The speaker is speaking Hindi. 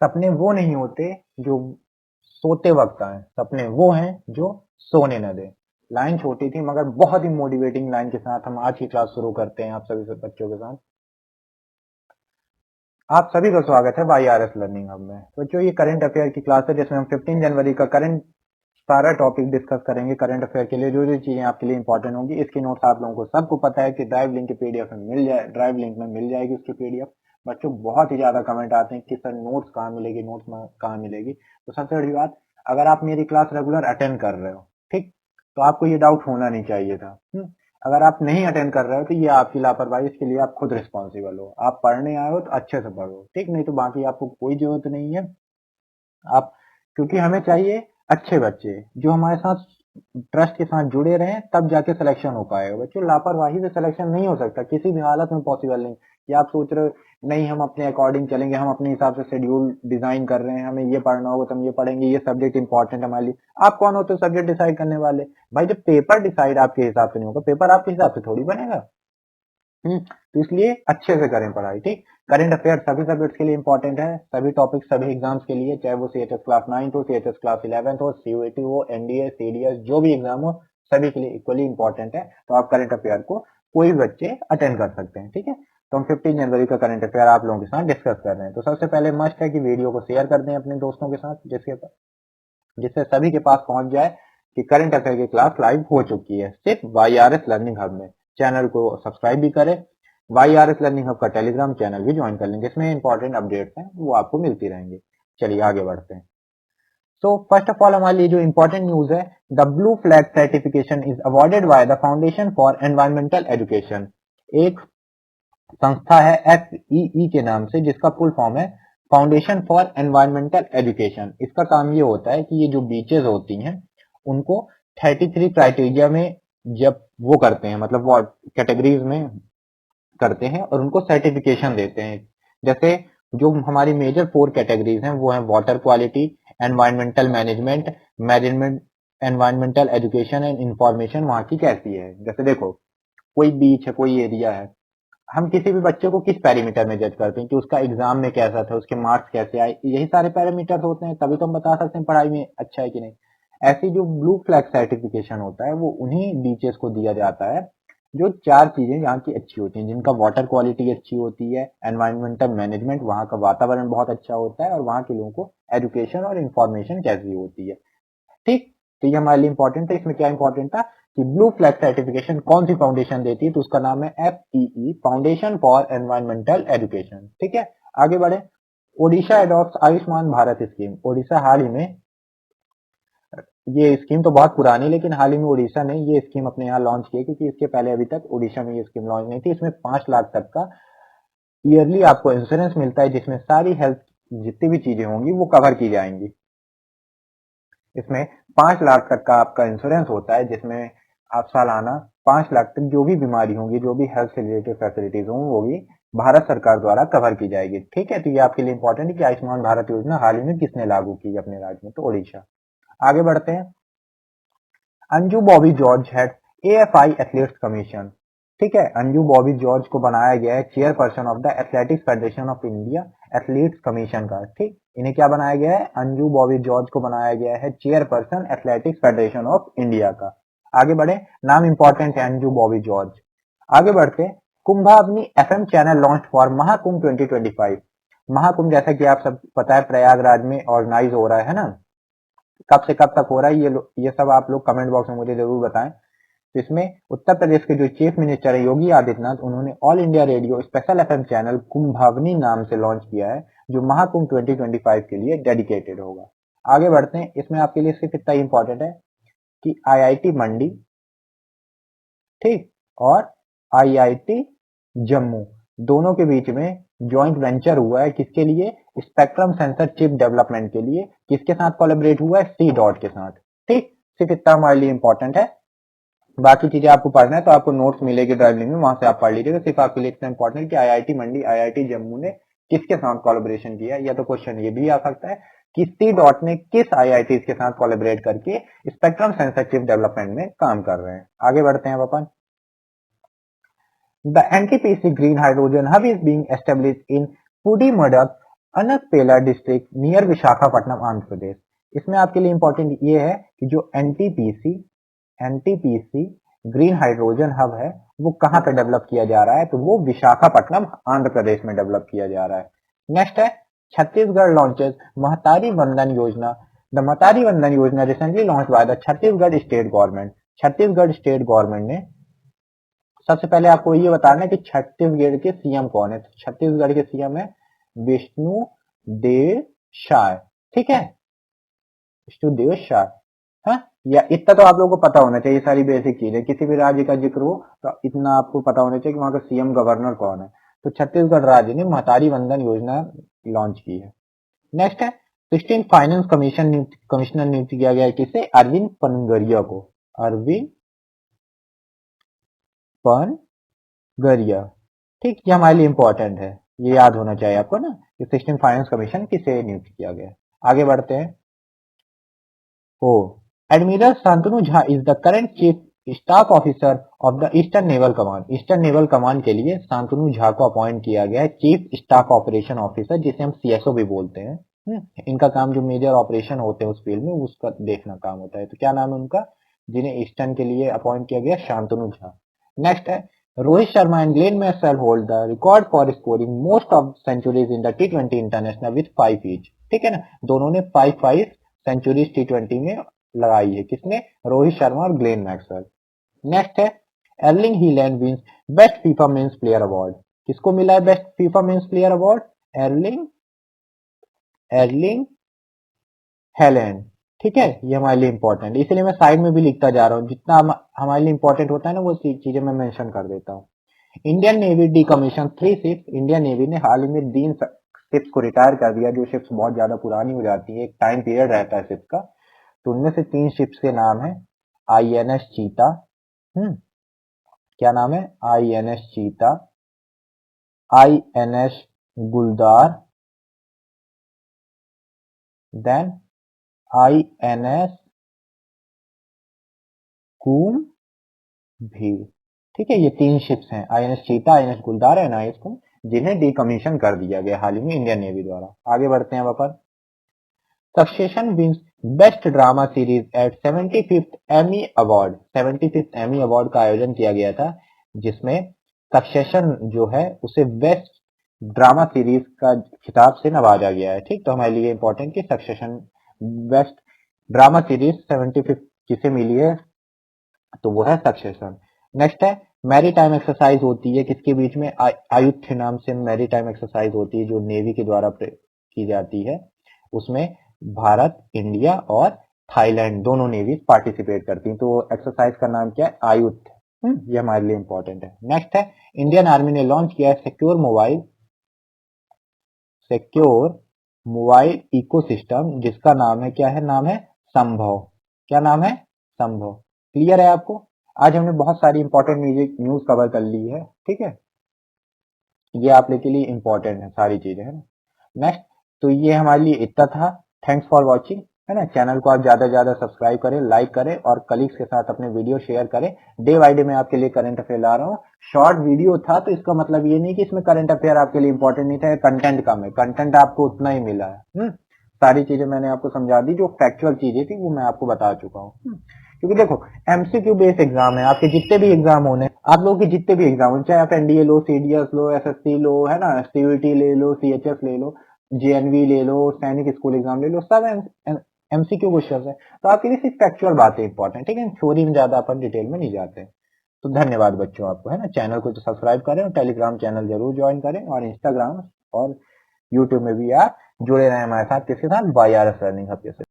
सपने वो नहीं होते जो सोते वक्त आए, सपने वो हैं जो सोने न दे। लाइन छोटी थी मगर बहुत ही मोटिवेटिंग लाइन के साथ हम आज की क्लास शुरू करते हैं आप सभी से बच्चों के साथ। आप सभी का स्वागत है YRS लर्निंग हब में। बच्चों ये करंट अफेयर की क्लास है जिसमें हम 15 जनवरी का करंट सारा टॉपिक डिस्कस करेंगे। करंट अफेयर के लिए जो जो चीजें आपके लिए इंपॉर्टेंट होंगी, इसकी नोट्स आप लोगों को सबको पता है कि ड्राइव लिंक की पीडीएफ में मिल जाए, ड्राइव लिंक में मिल जाएगी उसकी पीडीएफ। बच्चों बहुत ही ज्यादा कमेंट आते हैं कि सर नोट्स कहाँ मिलेगी, नोट्स कहाँ मिलेगी। तो सबसे बड़ी बात, अगर आप मेरी क्लास रेगुलर अटेंड कर रहे हो, ठीक, तो आपको ये डाउट होना नहीं चाहिए था। अगर आप नहीं अटेंड कर रहे हो तो ये आपकी लापरवाही, इसके लिए आप खुद रिस्पॉन्सिबल हो। आप पढ़ने आए हो तो अच्छे से पढ़ो, ठीक, नहीं तो बाकी आपको कोई जरूरत नहीं है। आप, क्योंकि हमें चाहिए अच्छे बच्चे जो हमारे साथ ट्रस्ट के साथ जुड़े रहें, तब जाके सिलेक्शन हो पाएगा। बच्चों लापरवाही से सिलेक्शन नहीं हो सकता, किसी भी हालत में पॉसिबल नहीं। या आप सोच रहे हो नहीं हम अपने अकॉर्डिंग चलेंगे, हम अपने हिसाब से शेड्यूल डिजाइन कर रहे हैं, हमें ये पढ़ना होगा तो हम ये पढ़ेंगे, ये सब्जेक्ट इंपॉर्टेंट है हमारे लिए। आप कौन होते हो सब्जेक्ट डिसाइड करने वाले? भाई जब पेपर डिसाइड आपके हिसाब से नहीं होगा, पेपर आपके हिसाब से थोड़ी बनेगा। तो इसलिए अच्छे से करें पढ़ाई, ठीक। करंट अफेयर सभी सब्जेक्ट्स के लिए इंपॉर्टेंट है, सभी टॉपिक सभी एग्जाम्स के लिए, चाहे वो CHS क्लास 9 हो, CHS क्लास 11 हो, CUET हो, NDA, CDS, जो भी एग्जाम हो सभी के लिए इक्वली इंपॉर्टेंट है। तो आप करंट अफेयर को कोई भी बच्चे अटेंड कर सकते हैं, ठीक है। तो हम 15 जनवरी का करंट अफेयर आप लोगों के साथ डिस्कस कर रहे हैं। तो सबसे पहले मस्ट है कि वीडियो को शेयर कर दें अपने दोस्तों के साथ, जिससे सभी के पास पहुंच जाए कि करंट अफेयर की क्लास लाइव हो चुकी है, सिर्फ YRS लर्निंग हब में। चैनल को सब्सक्राइब भी करें, YRS लर्निंग हब का टेलीग्राम चैनल भी ज्वाइन कर लें, जिसमें इंपॉर्टेंट अपडेट्स हैं वो आपको मिलती रहेंगी। चलिए आगे बढ़ते हैं। सो फर्स्ट ऑफ ऑल हमारे लिए जो इंपॉर्टेंट न्यूज है, the blue flag certification is awarded by the foundation for environmental education. एक संस्था है FEE के नाम से, जिसका फुल फॉर्म है फाउंडेशन फॉर एनवायरमेंटल एजुकेशन। इसका काम ये होता है कि ये जो बीचेस होती हैं उनको 33 क्राइटेरिया में जब वो करते हैं, मतलब वो कैटेगरीज में करते हैं और उनको सर्टिफिकेशन देते हैं। जैसे जो हमारी मेजर 4 कैटेगरीज हैं वो है water quality, environmental management, management, environmental education and information वहां की कैसी है। जैसे देखो, कोई बीच है, कोई एरिया है, हम किसी भी बच्चे को किस पैरामीटर में जज करते हैं कि उसका एग्जाम में कैसा था, उसके मार्क्स कैसे आए, यही सारे पैरामीटर होते हैं, तभी तो हम बता सकते हैं पढ़ाई में अच्छा है कि नहीं। ऐसी जो ब्लू फ्लैग सर्टिफिकेशन होता है वो उन्हीं बीचेस को दिया जाता है जो 4 चीजें यहाँ की अच्छी होती हैं, जिनका वाटर क्वालिटी अच्छी होती है, एनवायरमेंटल मैनेजमेंट, वहाँ का वातावरण बहुत अच्छा होता है, और वहाँ के लोगों को एजुकेशन और इंफॉर्मेशन कैसी होती है, ठीक। तो ये हमारे लिए इंपॉर्टेंट है। इसमें क्या इंपॉर्टेंट था कि ब्लू फ्लैग सर्टिफिकेशन कौन सी फाउंडेशन देती है, तो उसका नाम है FEE, foundation for environmental education, ठीक है। आगे बढ़े। Odisha adopt Ayushman Bharat scheme. ओडिशा हाल ही में, ये स्कीम तो बहुत पुरानी, लेकिन हाल ही में ओडिशा ने ये स्कीम अपने यहाँ लॉन्च की है, क्योंकि इसके पहले अभी तक ओडिशा में ये स्कीम लॉन्च नहीं थी। इसमें 5 लाख तक का ईयरली आपको इंश्योरेंस मिलता है, जिसमें सारी हेल्थ जितनी भी चीजें होंगी वो कवर की जाएंगी। इसमें 5 लाख तक का आपका इंश्योरेंस होता है, जिसमें आप सालाना 5 लाख तक जो भी बीमारी होंगी, जो भी हेल्थ से रिलेटेड फैसिलिटीज होंगी, वो भी भारत सरकार द्वारा कवर की जाएगी, ठीक है। तो ये आपके लिए इंपॉर्टेंट है कि आयुष्मान भारत योजना हाल ही में किसने लागू की अपने राज्य में, तो ओडिशा। आगे बढ़ते हैं। Anju Bobby George head AFI athletes commission, ठीक है। अंजू बॉबी जॉर्ज को बनाया गया है chairperson of the athletics federation of India athletes commission का, ठीक। इन्हें क्या बनाया गया है? अंजू बॉबी जॉर्ज को बनाया गया है chairperson athletics federation of India का। आगे बढ़े। नाम इंपॉर्टेंट है अंजू बॉबी जॉर्ज। आगे बढ़ते। कुंभावनी FM channel launch for Mahakumbh 2025। Mahakumbh जैसा कि आप सब पता है प्रयागराज में ऑर्गेनाइज हो रहा है ना, कब से कब तक हो रहा है ये सब आप लोग कमेंट बॉक्स में मुझे जरूर बताएं। तो इसमें उत्तर प्रदेश के जो चीफ मिनिस्टर है योगी आदित्यनाथ, उन्होंने All India Radio special FM channel Kumbhavani नाम से लॉन्च किया है, जो महाकुंभ 2025 के लिए डेडिकेटेड होगा। आगे बढ़ते हैं। इसमें आपके लिए सिर्फ इतना इंपॉर्टेंट है कि IIT मंडी, ठीक, और IIT जम्मू, दोनों के बीच में ज्वाइंट वेंचर हुआ है। किसके लिए? स्पेक्ट्रम सेंसर चिप डेवलपमेंट के लिए। किसके साथ कोलैबोरेट हुआ है? C डॉट के साथ, ठीक। सिर्फ इतना हमारे लिए इंपॉर्टेंट है। बाकी चीजें आपको पढ़ना है तो आपको नोट्स मिलेगी ड्राइव लिंक में, वहां से आप पढ़ लीजिएगा। सिर्फ आपके लिए इतना इंपॉर्टेंट कि IIT मंडी, IIT जम्मू ने किसके साथ कोलैबोरेशन किया, या तो क्वेश्चन ये भी आ सकता है कि C डॉट ने किस IIT के साथ कोलैबोरेट करके स्पेक्ट्रम सेंसर चिप डेवलपमेंट में काम कर रहे हैं। आगे बढ़ते हैं अपन। The NTPC Green Hydrogen Hub is being established in Pudimadad Anakapalle district near Visakhapatnam Andhra Pradesh. इसमें आपके लिए इंपॉर्टेंट ये है कि जो एनटीपीसी ग्रीन हाइड्रोजन हब है वो कहाँ पे डेवलप किया जा रहा है, तो वो विशाखापट्टनम आंध्र प्रदेश में डेवलप किया जा रहा है। नेक्स्ट है छत्तीसगढ़ लॉन्चेस महतारी वंदन योजना। द महतारी वंदन योजना recently launch by the Chhattisgarh state government. Chhattisgarh state government ने, सबसे पहले आपको ये बताना है कि छत्तीसगढ़ के सीएम कौन है। तो छत्तीसगढ़ के सीएम है विष्णु देव साय, ठीक है, विष्णु देव साय। हाँ, या इतना तो आप लोगों को पता होना चाहिए, सारी बेसिक चीजें, किसी भी राज्य का जिक्र हो तो इतना आपको पता होना चाहिए कि वहां का सीएम गवर्नर कौन है। तो छत्तीसगढ़ राज्य ने महतारी वंदन योजना लॉन्च की है। नेक्स्ट है 16 फाइनेंस कमिश्नर नियुक्त किया गया है किसे, अरविंद पनगरिया को। अरविंद पनगरिया, ठीक, ये हमारे लिए इंपॉर्टेंट है, ये याद होना चाहिए आपको ना, 16 फाइनेंस कमीशन किसे नियुक्त किया गया है। आगे बढ़ते हैं। Admiral Shantanu Jha is the current chief staff officer of the eastern naval command. Eastern naval command के लिए शांतनु झा को अपॉइंट किया गया है चीफ स्टाफ ऑपरेशन ऑफिसर, जिसे हम सीएसओ भी बोलते हैं। इनका काम जो मेजर ऑपरेशन होते हैं उस फील्ड में उसका देखना काम होता है। तो क्या नाम है उनका, जिन्हें ईस्टर्न के लिए अपॉइंट किया गया, शांतनु झा। नेक्स्ट है Rohit Sharma and Glenn Maxwell hold the record for scoring most of centuries in the T20 international with 5 each, ठीक है ना, दोनों ने 5 सेंचुरीज T20 में लगाई है। किसने, रोहित शर्मा और ग्लेन मैक्सवेल। नेक्स्ट है Erling Haaland wins best FIFA men's player award. किसको मिला है best FIFA men's player award, Erling Haaland, ठीक है, ये हमारे लिए इंपॉर्टेंट है, इसलिए मैं साइड में भी लिखता जा रहा हूँ, जितना हमारे लिए इंपॉर्टेंट होता है ना वो चीजें मैं मेंशन कर देता हूँ। Indian navy decommission 3 ships. Indian navy ने हाल ही में 3 शिप्स को रिटायर कर दिया, जो शिप्स बहुत ज्यादा पुरानी हो जाती है, एक टाइम पीरियड रहता है शिप्स का। तो उनमें से 3 शिप्स के नाम है INS चीता, क्या नाम है, INS चीता, INS गुलदार, देन INS कूम भी, ठीक है, ये 3 शिप्स हैं, INS चीता, INS गुलदार एंड INS कूम, जिन्हें डीकमीशन कर दिया गया हाल ही में इंडियन नेवी द्वारा। आगे बढ़ते हैं अपन। Succession wins best drama series at 75th Emmy award. 75th Emmy award का आयोजन किया गया था, जिसमें सक्सेशन जो है उसे बेस्ट ड्रामा सीरीज का खिताब से नवाजा गया है, ठीक। तो हमारे लिए इंपॉर्टेंट कि succession best drama series 75th किसे मिली है, तो वो है सक्सेशन। नेक्स्ट है मैरीटाइम एक्सरसाइज होती है किसके बीच में, आयुध नाम से मैरीटाइम एक्सरसाइज होती है जो नेवी के द्वारा की जाती है, उसमें भारत, इंडिया और थाईलैंड दोनों नेवी पार्टिसिपेट करती हैं। तो एक्सरसाइज का नाम क्या है, आयुध। ये हमारे लिए इंपॉर्टेंट है। नेक्स्ट है इंडियन आर्मी ने लॉन्च किया है सिक्योर मोबाइल इकोसिस्टम, जिसका नाम है, क्या है, नाम है संभव। क्या नाम है, संभव। क्लियर है आपको। आज हमने बहुत सारी इंपॉर्टेंट न्यूज कवर कर ली है, ठीक है, ये आप लोग के लिए इंपॉर्टेंट है सारी चीजें, है ना। नेक्स्ट, तो ये हमारे लिए इतना था। थैंक्स फॉर वॉचिंग, है ना। चैनल को आप ज्यादा से ज्यादा सब्सक्राइब करें, लाइक करें और कलीग्स के साथ अपने वीडियो शेयर करें। डे बाय डे मैं आपके लिए करंट अफेयर ला रहा हूँ। शॉर्ट वीडियो था तो इसका मतलब ये नहीं कि इसमें करंट अफेयर आपके लिए इंपॉर्टेंट नहीं था, कंटेंट कम है, कंटेंट आपको उतना ही मिला है। सारी चीजें मैंने आपको समझा दी, जो फैक्चुअल चीजें थी वो मैं आपको बता चुका हूँ। क्योंकि देखो एमसीक्यू बेस्ड एग्जाम है, आपके जितने भी एग्जाम होने, आप लोगों के जितने भी एग्जाम हो, चाहे आप एनडीए लो, सीडीएस लो, एसएससी लो, है ना, सीयूटी ले लो, सीएचएस ले लो, जेएनवी ले लो, सैनिक स्कूल एग्जाम ले लो, सब एमसीक्यू क्वेश्चन है। तो आपके लिए सिर्फ फैक्चुअल बातें इंपॉर्टेंट, ठीक है, थ्योरी में ज्यादा अपन डिटेल में नहीं जाते। तो धन्यवाद बच्चों आपको, है ना। चैनल को तो सब्सक्राइब करें और टेलीग्राम चैनल जरूर ज्वाइन करें, और इंस्टाग्राम और यूट्यूब में भी आप जुड़े रहें हमारे साथ, किसके साथ, YRS लर्निंग हब के साथ।